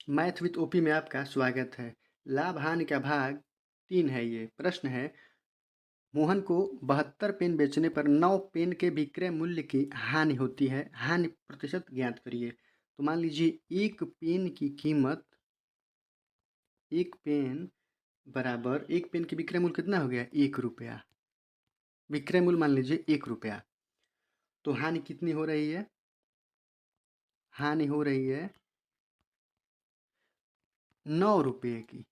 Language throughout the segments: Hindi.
मैथ विद ओपी में आपका स्वागत है। लाभ हानि का भाग 3 है। ये प्रश्न है, मोहन को 72 पेन बेचने पर 9 पेन के विक्रय मूल्य की हानि होती है। हानि प्रतिशत ज्ञात करिए। तो मान लीजिए एक पेन की कीमत, एक पेन बराबर, एक पेन की विक्रय मूल्य कितना हो गया? 1 रुपया। विक्रय मूल्य मान लीजिए 1 रुपया। तो हानि कितनी हो रही है? हानि हो रही है 9 रुपये की।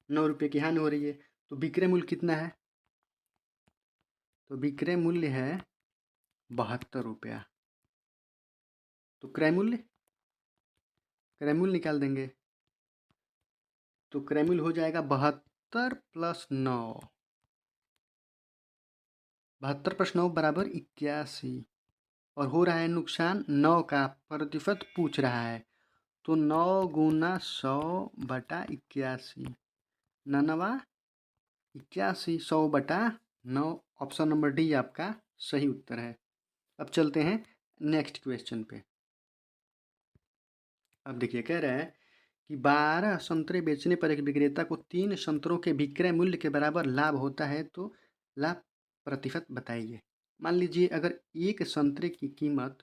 9 रुपये की हानि हो रही है। तो विक्रय मूल्य कितना है? तो विक्रय मूल्य है 72 रुपया। तो क्रय मूल्य, क्रय मूल्य निकाल देंगे। तो क्रय मूल्य हो जाएगा 72 प्लस 9। 72 प्लस 9 बराबर 81। और हो रहा है नुकसान 9 का, प्रतिशत पूछ रहा है। तो 9 गुना 100 बटा 81, ननवा 81, 100 बटा 9। ऑप्शन नंबर डी आपका सही उत्तर है। अब चलते हैं नेक्स्ट क्वेश्चन पे। अब देखिए, कह रहा है कि 12 संतरे बेचने पर एक विक्रेता को 3 संतरों के विक्रय मूल्य के बराबर लाभ होता है, तो लाभ प्रतिशत बताइए। मान लीजिए अगर एक संतरे की कीमत,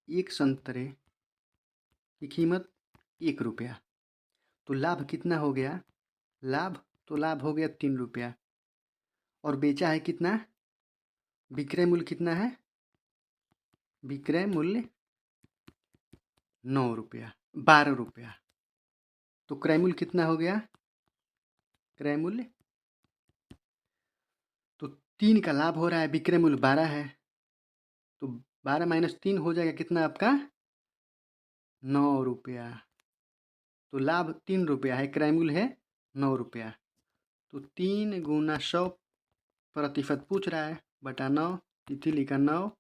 एक संतरे की कीमत 1 रुपया, तो लाभ कितना हो गया? लाभ हो गया 3 रुपया। और बेचा है कितना? विक्रय मूल्य कितना है? विक्रय मूल्य 9 रुपया, 12 रुपया। तो क्रय मूल्य कितना हो गया? क्रय मूल्य, तो 3 का लाभ हो रहा है, विक्रय मूल्य 12 है। तो 12 माइनस 3 हो जाएगा कितना आपका? 9 रुपया। तो लाभ 3 रुपया है, क्रय मूल्य है 9 रुपया। तो 3 गुना 100, प्रतिशत पूछ रहा है, बटा 9, तिथि का 9,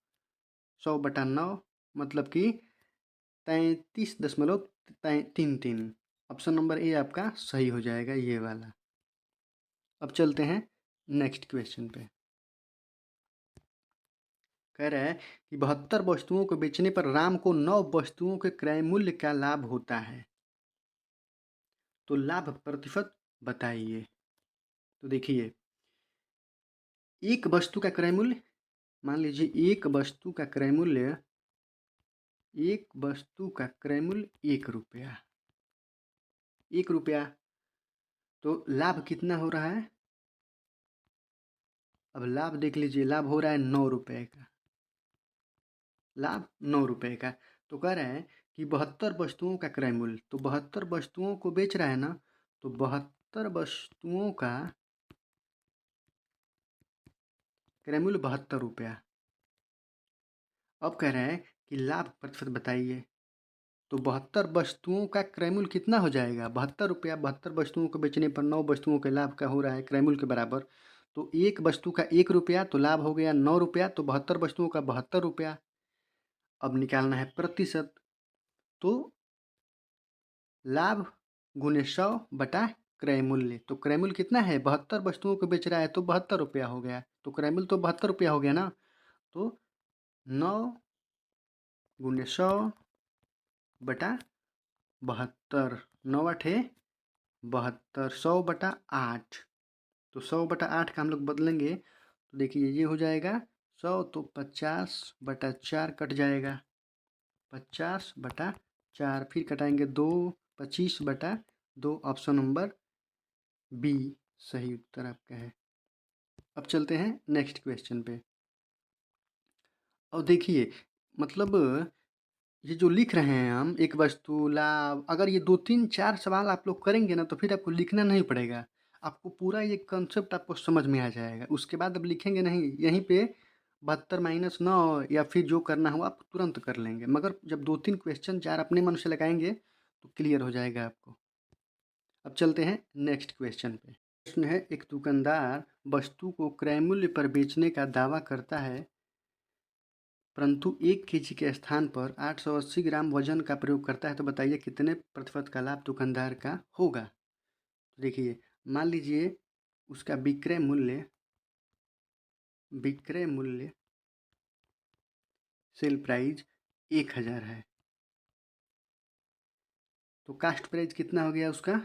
100 बटा 9, मतलब कि 33.33। ऑप्शन नंबर ए आपका सही हो जाएगा, ये वाला। अब चलते हैं नेक्स्ट क्वेश्चन पे। कह रहा है कि 72 वस्तुओं को बेचने पर राम को 9 वस्तुओं के क्रय मूल्य का लाभ होता है, तो लाभ प्रतिशत बताइए। तो देखिए, एक वस्तु का क्रय मूल्य, मान लीजिए एक वस्तु का क्रय मूल्य, एक वस्तु का क्रय मूल्य 1 रुपया, 1 रुपया। तो लाभ कितना हो रहा है? अब लाभ देख लीजिए, लाभ हो रहा है 9 रुपये का। लाभ 9 रुपये का। तो कह रहे हैं कि 72 वस्तुओं का क्रय मूल्य, तो 72 वस्तुओं को बेच रहा है ना, तो 72 वस्तुओं का क्रय मूल्य 72 रुपया। अब कह रहे हैं कि लाभ प्रतिशत बताइए। तो 72 वस्तुओं का क्रय मूल्य कितना हो जाएगा? 72 रुपया। 72 वस्तुओं को बेचने पर 9 वस्तुओं के लाभ का हो रहा है क्रय मूल्य के बराबर। तो एक वस्तु का 1 रुपया, तो लाभ हो गया 9 रुपया। तो 72 वस्तुओं का 72 रुपया। अब निकालना है प्रतिशत। तो लाभ गुने 100 बटा क्रय मूल्य। तो क्रय मूल्य कितना है? 72 वस्तुओं को बेच रहा है, तो 72 रुपया हो गया। तो क्रय मूल्य तो 72 रुपया हो गया ना। तो 9 गुने 100 बटा 72, 9 आठे 72, 100 बटा 8। तो 100 बटा 8 का हम लोग बदलेंगे, तो देखिए ये हो जाएगा 100, तो 50 बटा 4 कट जाएगा, 50 बटा 4, फिर कटाएंगे 2, 25 बटा 2। ऑप्शन नंबर बी सही उत्तर आपका है। अब चलते हैं नेक्स्ट क्वेश्चन पे। और देखिए, मतलब ये जो लिख रहे हैं हम, एक वस्तु, लाभ, अगर ये 2 3 4 सवाल आप लोग करेंगे ना, तो फिर आपको लिखना नहीं पड़ेगा। आपको पूरा ये कंसेप्ट आपको समझ में आ जाएगा। उसके बाद अब लिखेंगे नहीं, यहीं पे 72 माइनस 9 या फिर जो करना हो आप तुरंत कर लेंगे। मगर जब 2 3 क्वेश्चन 4 अपने मन से लगाएंगे तो क्लियर हो जाएगा आपको। अब चलते हैं नेक्स्ट क्वेश्चन पे। प्रश्न है, एक दुकानदार वस्तु को क्रय मूल्य पर बेचने का दावा करता है, परंतु 1 केजी के स्थान पर 880 ग्राम वजन का प्रयोग करता है, तो बताइए कितने प्रतिशत का लाभ दुकानदार का होगा। तो देखिए, मान लीजिए उसका विक्रय मूल्य सेल प्राइस 1000 है। तो कास्ट प्राइस कितना हो गया उसका,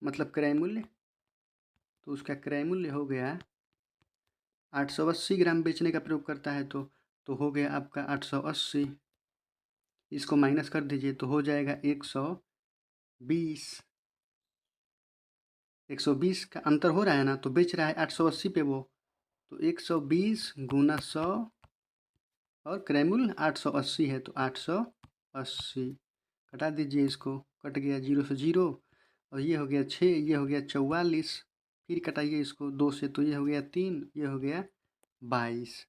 मतलब क्रय मूल्य, तो उसका क्रय मूल्य हो गया 880 ग्राम बेचने का प्रयोग करता है तो हो गया आपका 880। इसको माइनस कर दीजिए तो हो जाएगा 120। 120 का अंतर हो रहा है ना, तो बेच रहा है 880 पे वो, तो 120 गुना 100 और क्रय मूल्य 880 है तो 880 कटा दीजिए, इसको कट गया 0 से 0 और ये हो गया 6, ये हो गया 44, फिर कटाइए इसको 2 से तो ये हो गया 3, ये हो गया 22,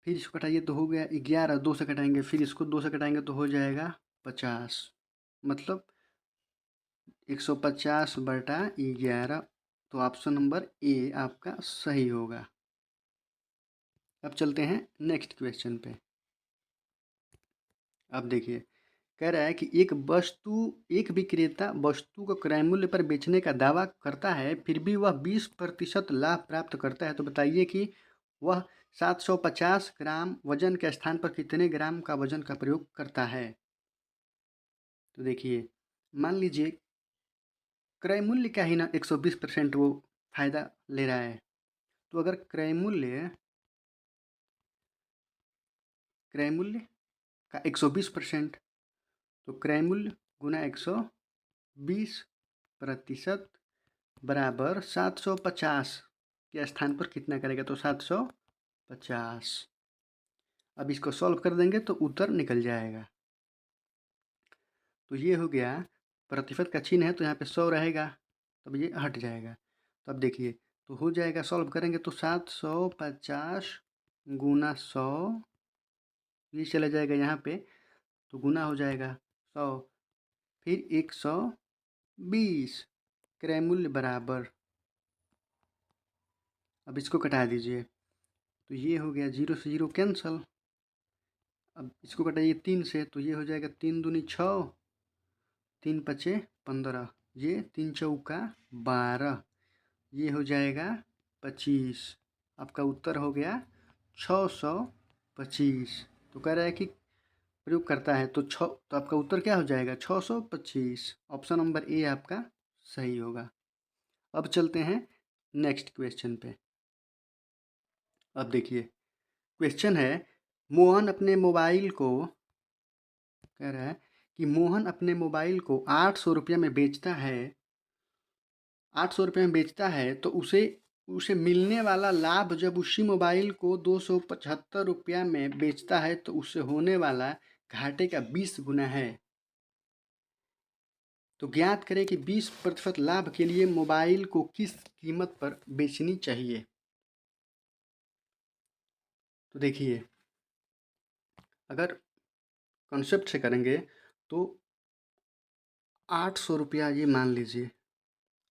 फिर इसको कटाइए तो हो गया 11, 2 से कटाएंगे, फिर इसको 2 से कटाएंगे तो हो जाएगा 50, मतलब 150/11। तो ऑप्शन नंबर ए आपका सही होगा। अब चलते हैं नेक्स्ट क्वेश्चन पे। अब देखिए, कह रहा है कि एक विक्रेता वस्तु को क्रय मूल्य पर बेचने का दावा करता है, फिर भी वह 20% लाभ प्राप्त करता है, तो बताइए कि वह 750 ग्राम वजन के स्थान पर कितने ग्राम का वजन का प्रयोग करता है। तो देखिए, मान लीजिए क्रय मूल्य का ही ना 120% वो फायदा ले रहा है, तो अगर क्रय मूल्य का 120%, तो क्रय मूल्य गुना 120% बराबर 750 के स्थान पर कितना करेगा, तो 750। अब इसको सॉल्व कर देंगे तो उत्तर निकल जाएगा। तो ये हो गया, प्रतिशत का चिन्ह है तो यहाँ पे 100 रहेगा, तब ये हट जाएगा। तो अब देखिए, तो हो जाएगा, सॉल्व करेंगे तो 750 गुना 100, ये चला जाएगा यहाँ पे, तो गुना हो जाएगा 100, फिर 120 क्रय मूल्य बराबर, अब इसको कटा दीजिए तो ये हो गया 0 से 0 कैंसल। अब इसको कटाइए 3 से तो ये हो जाएगा 3 दूनी 6, 3 पचे 15, ये 3 चौका 12, ये हो जाएगा 25। आपका उत्तर हो गया 625। तो कह रहा है कि प्रयोग करता है तो आपका उत्तर क्या हो जाएगा 625। ऑप्शन नंबर ए आपका सही होगा। अब चलते हैं नेक्स्ट क्वेश्चन पे। अब देखिए, क्वेश्चन है, मोहन अपने मोबाइल को कह रहा है कि मोहन अपने मोबाइल को 800 रुपये में बेचता है, 800 रुपये में बेचता है, तो उसे उसे मिलने वाला लाभ जब उसी मोबाइल को 275 रुपया में बेचता है तो उससे होने वाला घाटे का 20 गुना है। तो ज्ञात करें कि 20% लाभ के लिए मोबाइल को किस कीमत पर बेचनी चाहिए। तो देखिए, अगर कॉन्सेप्ट से करेंगे तो 800 रुपया ये मान लीजिए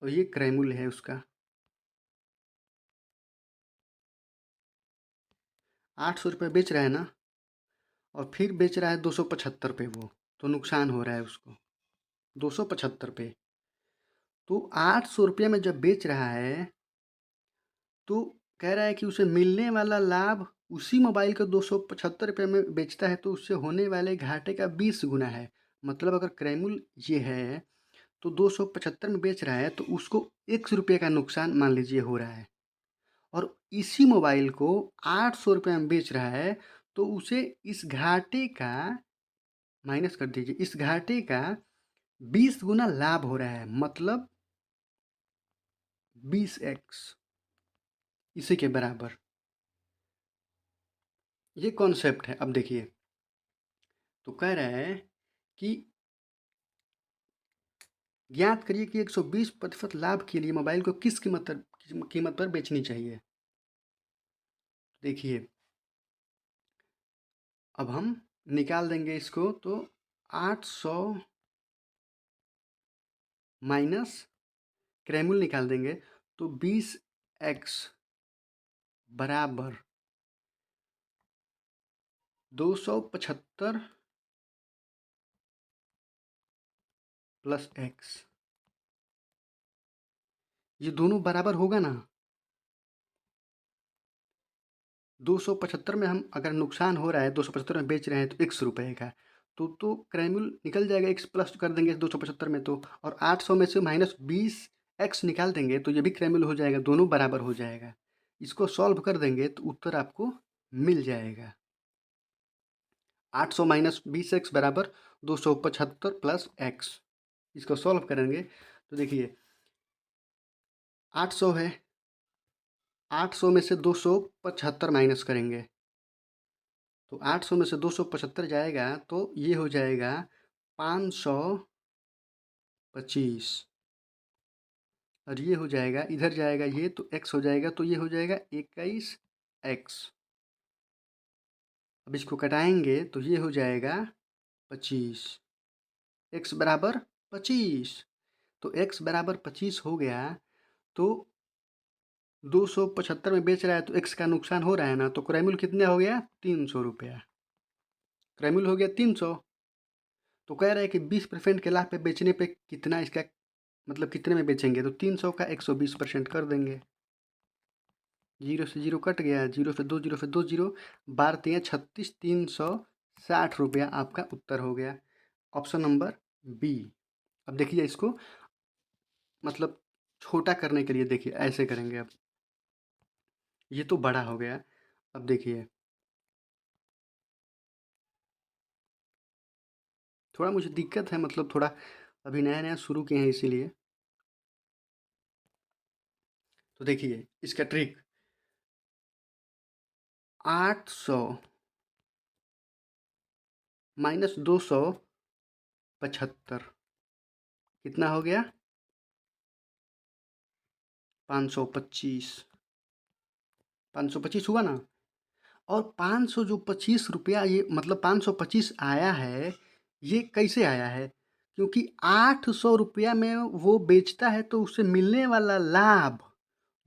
और ये क्रय मूल्य है उसका, 800 रुपये बेच रहा है ना, और फिर बेच रहा है 275 पे वो, तो नुकसान हो रहा है उसको 275 पे। तो 800 रुपये में जब बेच रहा है तो कह रहा है कि उसे मिलने वाला लाभ, उसी मोबाइल को 275 रुपये में बेचता है तो उससे होने वाले घाटे का 20 गुना है। मतलब अगर क्रय मूल्य ये है तो 275 में बेच रहा है तो उसको 100 रुपये का नुकसान मान लीजिए हो रहा है, और इसी मोबाइल को 800 रुपये में बेच रहा है तो उसे इस घाटे का माइनस कर दीजिए, इस घाटे का 20 गुना लाभ हो रहा है, मतलब 20x, इसी के बराबर। ये कॉन्सेप्ट है। अब देखिए, तो कह रहा है कि ज्ञात करिए कि 120% लाभ के लिए मोबाइल को किस कीमत पर बेचनी चाहिए। देखिए, अब हम निकाल देंगे इसको, तो 800 माइनस क्रय मूल्य निकाल देंगे तो 20x बराबर 275 प्लस x, ये दोनों बराबर होगा ना। 275 में हम अगर नुकसान हो रहा है, 275 में बेच रहे हैं तो 100 रुपये का, तो क्रैमुल निकल जाएगा, x प्लस कर देंगे 275 में तो, और 800 में से माइनस 20x निकाल देंगे तो ये भी क्रैमुल हो जाएगा, दोनों बराबर हो जाएगा। इसको सॉल्व कर देंगे तो उत्तर आपको मिल जाएगा 800 माइनस 20x बराबर 275 प्लस x। इसको सॉल्व करेंगे तो देखिए 800 है, 800 में से 275 माइनस करेंगे तो 800 में से 275 जाएगा तो ये हो जाएगा 525, और ये हो जाएगा, इधर जाएगा ये तो x हो जाएगा, तो ये हो जाएगा 21x। अब इसको कटाएंगे तो ये हो जाएगा 25, x बराबर 25। तो x बराबर 25 हो गया, तो 275 में बेच रहा है तो x का नुकसान हो रहा है ना, तो क्रैमुल कितना हो गया 300 रुपया, क्रैमुल हो गया 300। तो कह रहा है कि 20% के लाभ पे बेचने पे कितना इसका मतलब कितने में बेचेंगे, तो 300 का 120% कर देंगे। 0 से 0 कट गया, 0 से 2 0 से 2 0, 12 36, 360 रुपया आपका उत्तर हो गया, ऑप्शन नंबर बी। अब देखिए इसको मतलब छोटा करने के लिए देखिए ऐसे करेंगे। अब ये तो बड़ा हो गया, अब देखिए थोड़ा मुझे दिक्कत है, मतलब थोड़ा अभी नया नया शुरू किए हैं इसीलिए। तो देखिए इसका ट्रिक 800 माइनस 275 कितना हो गया 525, 525 हुआ ना। और 500 जो 25 रुपया ये मतलब 525 आया है, ये कैसे आया है, क्योंकि 800 रुपया में वो बेचता है तो उसे मिलने वाला लाभ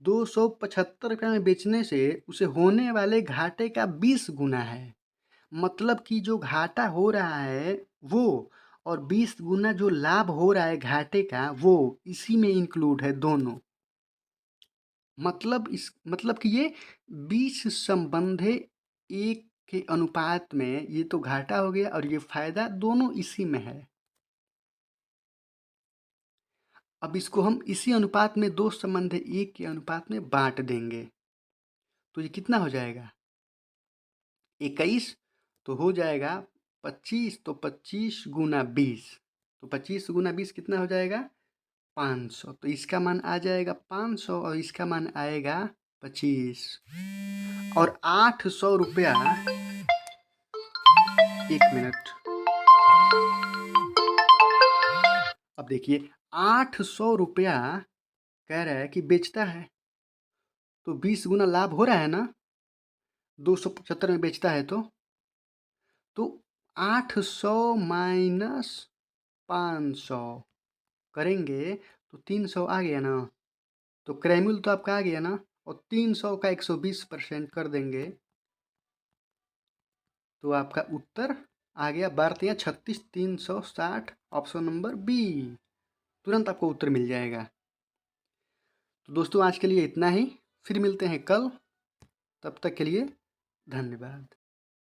275 रुपया में बेचने से उसे होने वाले घाटे का 20 गुना है। मतलब कि जो घाटा हो रहा है वो, और 20 गुना जो लाभ हो रहा है घाटे का वो, इसी में इंक्लूड है दोनों। मतलब कि ये 20 संबंधे एक के अनुपात में ये तो घाटा हो गया और ये फायदा, दोनों इसी में है। अब इसको हम इसी अनुपात में 2 संबंधे 1 के अनुपात में बांट देंगे तो ये कितना हो जाएगा 21, तो हो जाएगा 25, तो 25 गुना 20, तो 25 गुना 20 कितना हो जाएगा 500, तो इसका मान आ जाएगा 500 और इसका मान आएगा 25। और 800 रुपया, 1 मिनट, अब देखिए 800 रुपया कह रहा है कि बेचता है, तो 20 गुना लाभ हो रहा है ना, 275 में बेचता है तो 800 माइनस 500 करेंगे तो 300 आ गया ना, तो क्रैमुल तो आपका आ गया ना, और 300 का 120% कर देंगे तो आपका उत्तर आ गया 12 36, 360, ऑप्शन नंबर बी। तुरंत आपको उत्तर मिल जाएगा। तो दोस्तों आज के लिए इतना ही, फिर मिलते हैं कल, तब तक के लिए धन्यवाद।